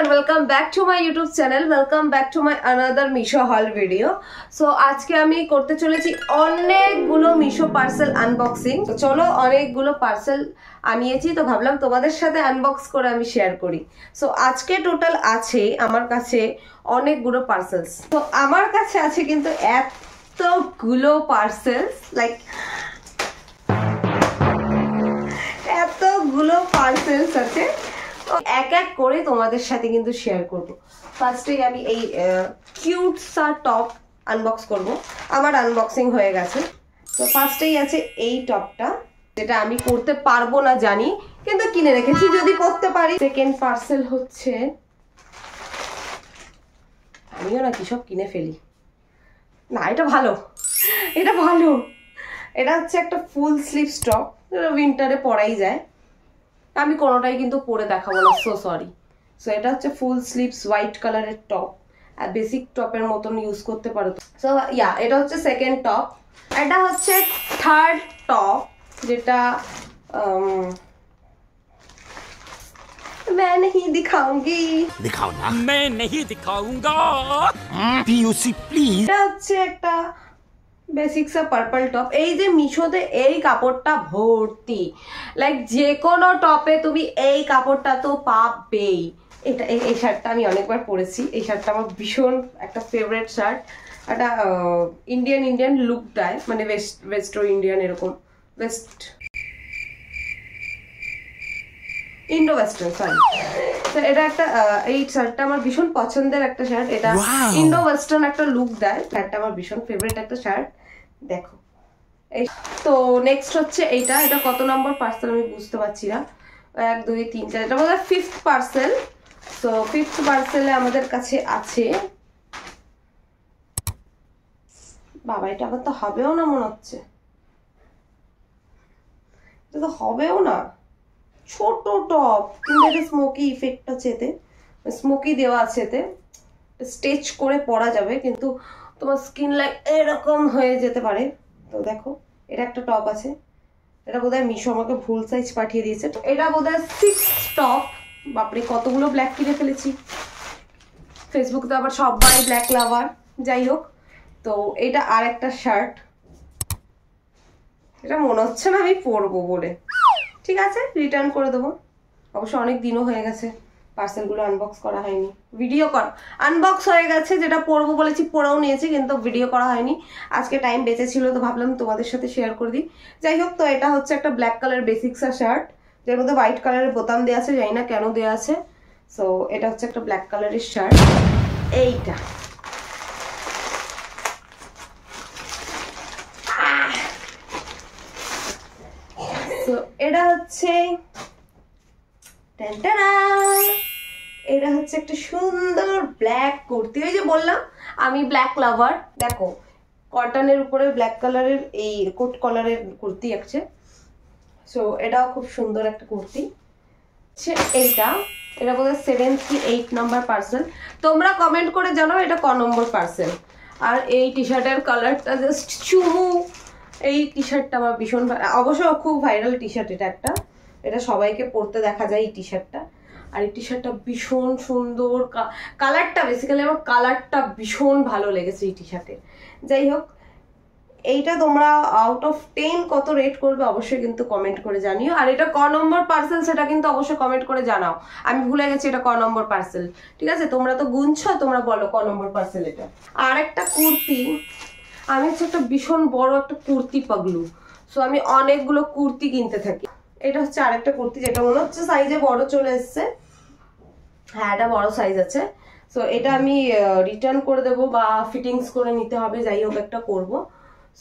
and welcome back to my YouTube channel. Welcome back to my another Meesho haul video. So আজকে আমি করতে চলেছি অনেকগুলো Meesho parcel unboxing. তো চলো অনেকগুলো পার্সেল আনিয়েছি, তো ভাবলাম তোমাদের সাথে আনবক্স করে আমি শেয়ার করি। সো আজকে টোটাল আছে আমার কাছে অনেকগুলো পার্সেলস। তো আমার কাছে আছে কিন্তু এতগুলো পার্সেলস, লাইক এতগুলো পার্সেলস আছে, এক এক করে তোমাদের সাথে কিন্তু শেয়ার করব। ফার্স্টে আমি এই কিউট সা টপ আনবক্স করব। আমার আনবক্সিং হয়ে গেছে। তো ফার্স্টেই আছে এই টপটা, যেটা আমি পরতে পারবো না জানি, কিন্তু কিনে রেখেছি যদি পরতে পারি। সেকেন্ড পার্সেল হচ্ছে, আমিও না কি সব কিনে ফেলি, না এটা ভালো, এটা ভালো। এটা হচ্ছে একটা ফুল স্লিভস টপ, উইন্টারে পরাই যায়। আমি কোনোটাই কিন্তু পরে দেখাবো না, সো সরি। সো এটা হচ্ছে ফুল স্লিভস হোয়াইট কালারের টপ, আর বেসিক টপের মতন ইউজ করতে পারো। সো ইয়া, এটা হচ্ছে সেকেন্ড টপ। এটা হচ্ছে থার্ড টপ, যেটা मैं नहीं दिखाऊंगी। दिखाओ ना। मैं नहीं दिखाऊंगा। PUC please. এটা হচ্ছে একটা বেসিক সা পার্পল টপ। এই যে মিশোতে এই কাপড়টা ভর্তি, লাইক যে কোনো টপে তুমি এই কাপড়টা তো পাবেই। এটা এই শার্টটা আমি অনেকবার পরেছি। এই শার্টটা আমার ভীষণ একটা ফেভারিট শার্ট। একটা ইন্ডিয়ান লুক দেয়, মানে ওয়েস্ট ইন্ডিয়ান, এরকম ইন্ডো ওয়েস্টার্ন, সরি। তো এটা একটা এই শার্টটা আমার ভীষণ পছন্দের একটা শার্ট। এটা ইন্ডো ওয়েস্টার্ন একটা লুক দেয়। শার্টটা আমার ভীষণ ফেভারিট একটা শার্ট। দেখো এই। তো নেক্সট হচ্ছে এইটা। এটা কত নম্বর পার্সেল আমি বুঝতে পারছি না। 1 2 3 4, এটা বোধহয় ফিফথ পার্সেল। তো ফিফথ পার্সেলে আমাদের কাছে আছে, বাবা এটা আবার তো হবেও না মনে হচ্ছে, এটা তো হবেও না। ছোট টপ, কিন্তু এটা স্মোকি ইফেক্ট আছে, এতে স্মোকি দেওয়া আছে, এতে স্টেচ করে পরা যাবে, কিন্তু তোমার স্কিন লাইক এরকম হয়ে যেতে পারে। তো দেখো এটা একটা টপ আছে। এটা বোধহয় মিশো আমাকে ভুল সাইজ পাঠিয়ে দিয়েছে। এটা বোধহয় 6th টপ। বাপরে কতগুলো ব্ল্যাক কিনে ফেলেছি। ফেসবুকে তো আবার সবাই ব্ল্যাক লাভার, যাই হোক। তো এটা আর একটা শার্ট, এটা মনে হচ্ছে না আমি পরবো বলে, ঠিক আছে রিটার্ন করে দেবো। অবশ্য অনেক দিনও হয়ে গেছে পার্সেলগুলো আনবক্স করা হয়নি। ভিডিও কর আনবক্স হয়ে গেছে, যেটা পরবো বলেছি পরেও নিয়েছি, কিন্তু ভিডিও করা হয়নি। আজকে টাইম বেঁচে ছিল, তো ভাবলাম তোমাদের সাথে শেয়ার করে দিই। যাই হোক, তো এটা হচ্ছে একটা ব্ল্যাক কালার বেসিক্সা শার্ট, যার মধ্যে হোয়াইট কালারের বোতাম দেওয়া আছে, জানি না কেন দেওয়া আছে। সো এটা হচ্ছে একটা ব্ল্যাক কালারের শার্ট। এইটা এটা হচ্ছে এটা হচ্ছে একটা সুন্দর ব্ল্যাক কুর্তি। ওই যে বললাম আমি ব্ল্যাক লাভার। দেখো কটনের উপরে ব্ল্যাক কালারের এই কোট কলারের কুর্তি আছে। সো এটাও খুব সুন্দর একটা কুর্তি। এটা বোধহয় 7th কি 8 নম্বর পার্সেল। তোমরা কমেন্ট করে জানাও এটা ক নম্বর পার্সেল। আর এই টি শার্টের কালারটা জাস্ট চুমু। এই টি শার্টটা আমার ভীষণ, অবশ্য খুব ভাইরাল টি শার্ট এটা একটা, এটা সবাইকে পরতে দেখা যায় এই টি শার্টটা। আর এই টি শার্টটা ভীষণ সুন্দর, কালারটা বেসিক্যালি আমার কালারটা ভীষণ ভালো লেগেছে এই টি শার্টের। যাই হোক, এইটা তোমরা আউট অফ 10 কত রেট করবে অবশ্যই কিন্তু কমেন্ট করে জানিও। আর এটা ক নম্বর পার্সেল সেটা কিন্তু অবশ্যই কমেন্ট করে জানাও। আমি ভুলে গেছি এটা ক নম্বর পার্সেল, ঠিক আছে? তোমরা তো গুনছো, তোমরা বলো ক নম্বর পার্সেল এটা। আর একটা কুর্তি, আমি হচ্ছে একটা ভীষণ বড় একটা কুর্তি পাগলু। সো আমি অনেকগুলো কুর্তি কিনতে থাকি। এটা হচ্ছে আরেকটা কুর্তি, যেটা মনে হচ্ছে সাইজে বড় চলে এসছে। হ্যাঁ, এটা বড় সাইজ আছে। সো এটা আমি রিটার্ন করে দেবো বা ফিটিংস করে নিতে হবে, যাই হোক একটা করবো।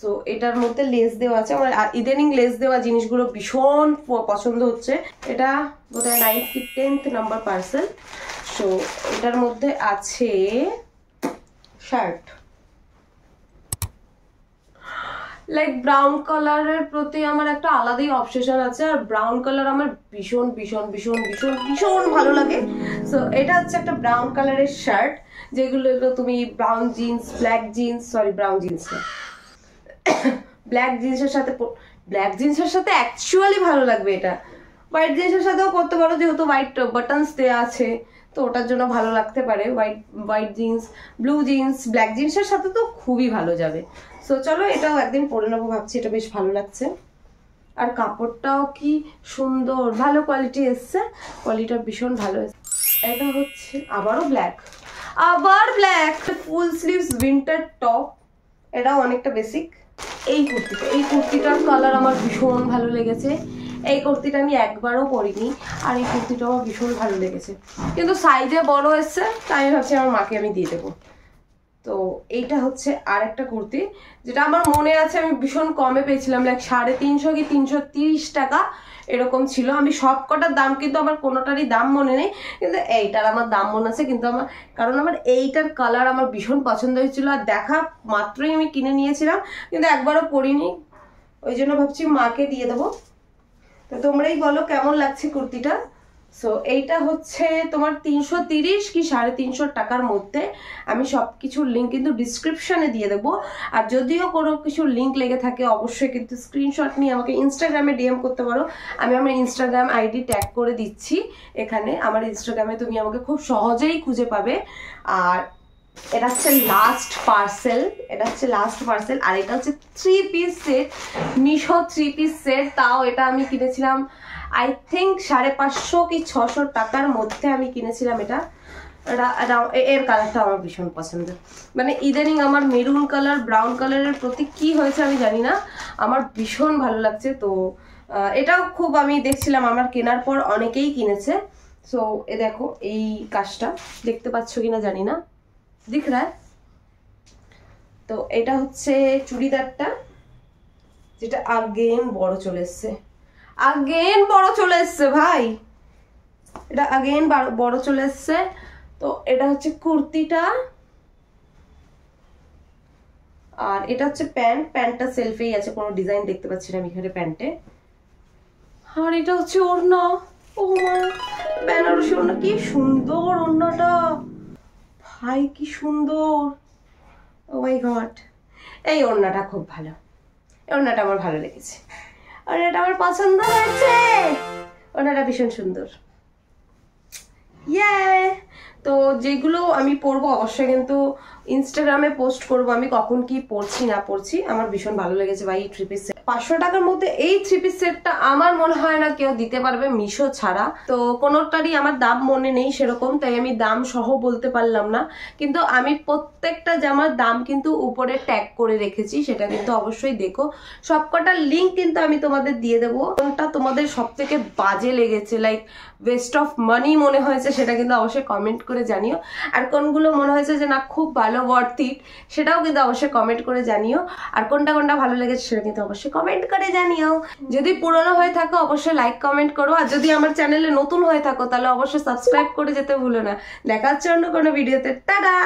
সো এটার মধ্যে লেস দেওয়া আছে। আমার ইদানিং লেস দেওয়া জিনিসগুলো ভীষণ পছন্দ হচ্ছে। এটা বোধহয় 9th কি 10th নাম্বার পার্সেল। সো এটার মধ্যে আছে শার্ট, লাইক ব্রাউন কালারের প্রতি আমার একটা আলাদাই অবসেশন আছে। আর ব্রাউন কালার আমার ভীষণ ভীষণ ভীষণ ভীষণ ভীষণ ভালো লাগে। সো এটা হচ্ছে একটা ব্রাউন কালারের শার্ট, যেগুলো তুমি brown jeans, black jeans, sorry brown jeans না, ব্ল্যাক জিন্সের সাথে, ব্ল্যাক জিন্সের সাথে অ্যাকচুয়ালি ভালো লাগবে। এটা হোয়াইট জিন্সের সাথেও করতে পারো, যেহেতু হোয়াইট বাটনস দেওয়া আছে। তো ওটার জন্য ভালো লাগতে পারে। White jeans, blue jeans, black জিন্সের সাথে তো খুবই ভালো যাবে। সো চলো এটাও একদিন পরে নেবো ভাবছি, এটা বেশ ভালো লাগছে। আর কাপড়টাও কি সুন্দর, ভালো কোয়ালিটি এসছে, কোয়ালিটিটা ভীষণ ভালো এসছে। এটা হচ্ছে আবারও ব্ল্যাক, আবার ব্ল্যাক ফুল স্লিভস উইন্টার টপ, এটাও অনেকটা বেসিক। এই কুর্তিটার কালার আমার ভীষণ ভালো লেগেছে। এই কুর্তিটা আমি একবারও পরিনি, আর এই কুর্তিটা আমার ভীষণ ভালো লেগেছে, কিন্তু সাইজে বড় এসছে, তাই আমি ভাবছি আমার মাকে আমি দিয়ে দেবো। তো এইটা হচ্ছে আর একটা কুর্তি, যেটা আমার মনে আছে আমি ভীষণ কমে পেয়েছিলাম, লাইক 350 কি 330 টাকা এরকম ছিল। আমি সব কটার দাম কিন্তু আমার কোনোটারই দাম মনে নেই, কিন্তু এইটার আমার দাম মনে আছে। কিন্তু আমার, কারণ আমার এইটার কালার আমার ভীষণ পছন্দ হয়েছিল, আর দেখা মাত্রই আমি কিনে নিয়েছিলাম, কিন্তু একবারও পরিনি, ওই জন্য ভাবছি মাকে দিয়ে দেবো। তো তোমরাই বলো কেমন লাগছে কুর্তিটা। সো এইটা হচ্ছে তোমার 330 কি 350 টাকার মধ্যে। আমি সব কিছুর লিঙ্ক কিন্তু ডিসক্রিপশনে দিয়ে দেবো, আর যদিও কোনো কিছুর লিঙ্ক লেগে থাকে অবশ্যই কিন্তু স্ক্রিনশট নিয়ে আমাকে ইনস্টাগ্রামে ডিএম করতে পারো। আমি আমার ইনস্টাগ্রাম আইডি ট্যাগ করে দিচ্ছি এখানে, আমার ইনস্টাগ্রামে তুমি আমাকে খুব সহজেই খুঁজে পাবে। আর এটা হচ্ছে লাস্ট পার্সেল, আর এটা হচ্ছে 3 piece set, Meesho 3 piece set. তাও এটা আমি কিনেছিলাম আই থিঙ্ক 550 কি 600 টাকার মধ্যে আমি কিনেছিলাম। এর কালারটা আমার ভীষণ পছন্দ, মানে ইদানিং আমার মেরুন কালার, ব্রাউন কালারের প্রতি কি হয়েছে আমি জানি না, আমার ভীষণ ভালো লাগছে। তো এটাও খুব আমি দেখছিলাম আমার কেনার পর অনেকেই কিনেছে। সো এ দেখো এই কাজটা দেখতে পাচ্ছ কিনা জানি না, দিখ রা। তো এটা হচ্ছে চুড়িদারটা, যেটা আগেন বড় চলে এসছে, ভাই, এটা আগেন বড় চলে এসছে। তো এটা হচ্ছে কুর্তিটা, আর এটা হচ্ছে প্যান্টটা সেলফেই আছে, কোনো ডিজাইন দেখতে পাচ্ছি না আমি এখানে প্যান্টে। আর এটা হচ্ছে ওড়না, ও মা, বেনারসি ওড়না, কি সুন্দর ওড়নাটা ভাই, কি সুন্দর, ও মাই গড। এই ওড়নাটা খুব ভালো, এই ওড়নাটা আমার ভালো লেগেছে, আর এটা আমার পছন্দ হয়েছে, ওড়নাটা ভীষণ সুন্দর। ইয়ে, তো যেগুলো আমি পরবো অবশ্যই কিন্তু ইনস্টাগ্রামে পোস্ট করবো আমি কখন কি পরছি না পরছি। আমার ভীষণ ভালো লেগেছে ভাই এই 3 পিস সেট। 500 টাকার মধ্যে এই 3 পিস সেটটা আমার মনে হয় না কেউ দিতে পারবে মিশো ছাড়া। তো কোনোটারই আমার দাম মনে নেই সেরকম, তাই আমি দাম সহ বলতে পারলাম না, কিন্তু আমি প্রত্যেকটা জামার দাম কিন্তু উপরে ট্যাগ করে রেখেছি, সেটা কিন্তু অবশ্যই দেখো। সবকটার লিঙ্ক কিন্তু আমি তোমাদের দিয়ে দেবো। কোনটা তোমাদের সব থেকে বাজে লেগেছে, লাইক ওয়েস্ট অফ মানি মনে হয়েছে, সেটা কিন্তু অবশ্যই কমেন্ট করে জানিও। আর কোনগুলো মনে হয়েছে যে না খুব ভালো, ওয়ার্থ ইট, সেটাও কিন্তু অবশ্যই কমেন্ট করে জানিও। আর কোনটা ভালো লেগেছে সেটা কিন্তু অবশ্যই কমেন্ট করে জানিও। যদি পুরনো হয়ে থাকো অবশ্যই লাইক কমেন্ট করো, আর যদি আমার চ্যানেলে নতুন হয়ে থাকো তাহলে অবশ্যই সাবস্ক্রাইব করে যেতে ভুলো না। দেখা হচ্ছে অন্য কোনো ভিডিওতে, টাটা।